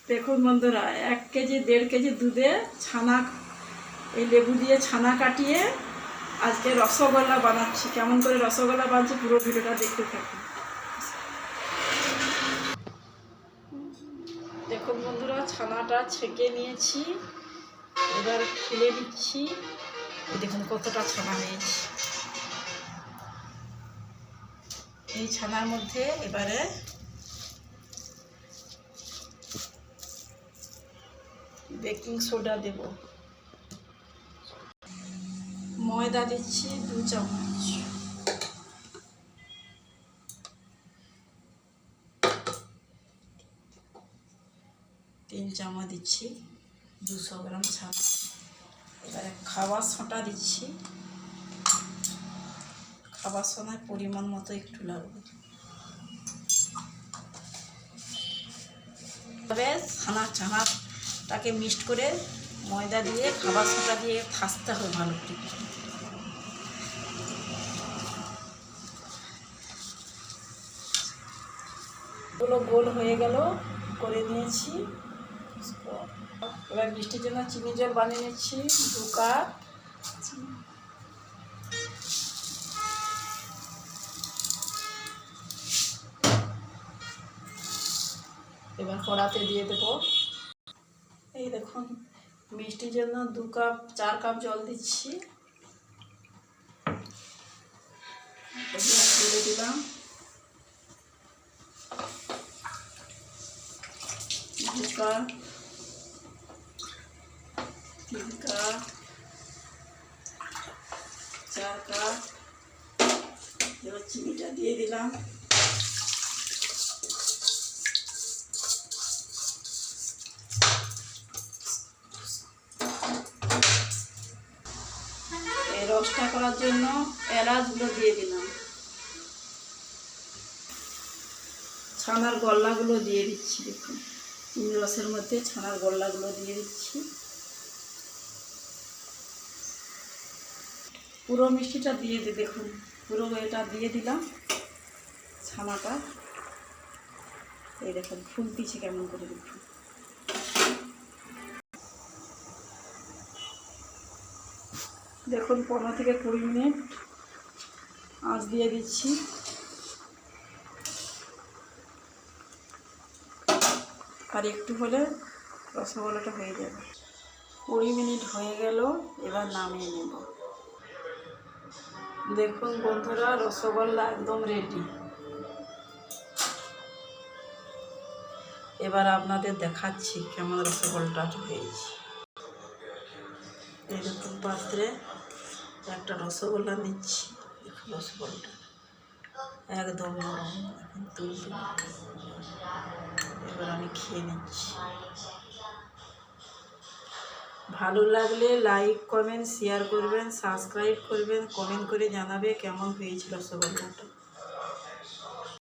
দেখুন বন্ধুরা, 1 KG 1.5 KG দুধে ছানা, এই লেবু দিয়ে ছানা কাটিয়ে আজকে রসগোল্লা বানাচ্ছি। কেমন করে রসগোল্লা বানাচ্ছি পুরো ভিডিওটা দেখতে থাকুন। দেখুন বন্ধুরা, ছানাটা ছেঁকে নিয়েছি, এবার খুলে দিচ্ছি। দেখুন কতটা ছানা নিয়েছি। এই ছানার মধ্যে এবারে বেকিং সোডা দেব, ময়দা দিচ্ছি 2 চামচ, তিন চামচ দিচ্ছি 200 গ্রাম ছানা। এবারে খাবার সোডা দিচ্ছি, খাবার সোডার পরিমাণ মতো একটু লাগবে। তবে ছানাটাকে মিক্সড করে ময়দা দিয়ে খাবার সোডা দিয়ে থাসতে হবে ভালো করে। এগুলো গোল হয়ে গেল, করে নিয়েছি। এবার মিষ্টির জন্য চিনি জল বানিয়ে নিচ্ছি 2 কাপ। এবার কড়াতে দিয়ে দেব। এই দেখুন, মিষ্টির জন্য 4 কাপ জল দিচ্ছি, দিয়ে দিলাম 2 কাপ, 3 কাপ, 4 কাপ। এবার চিনিটা দিয়ে দিলাম। এই রসটা করার জন্য এলাচগুলো দিয়ে দিলাম। ছানার গল্লাগুলো দিয়ে দিচ্ছি। দেখুন, চিনি রসের মধ্যে ছানার গল্লাগুলো দিয়ে দিচ্ছি। পুরো মিষ্টিটা দিয়ে দেখুন, পুরো এটা দিয়ে দিলাম ছানাটা। এই দেখুন ফুলতিছে কেমন করে, দেখুন। দেখুন 15 থেকে 20 মিনিট আঁচ দিয়ে দিচ্ছি। আর একটু হলে রসগোল্লাটা হয়ে যাবে। 20 মিনিট হয়ে গেল, এবার নামিয়ে নেব। দেখুন বন্ধুরা, রসগোল্লা একদম রেডি। এবার আপনাদের দেখাচ্ছি কেমন রসগোল্লাটা হয়েছে। এই দেখুন পাত্রে একটা রসগোল্লা নিচ্ছি। দেখুন রসগোল্লাটা একদম নরম, এখন তুলতে। এবার আমি খেয়ে নিচ্ছি। ভালো লাগলে লাইক, কমেন্ট, শেয়ার করবেন, সাবস্ক্রাইব করবেন, কমেন্ট করে জানাবে কেমন হয়েছিল রসগোল্লাটা।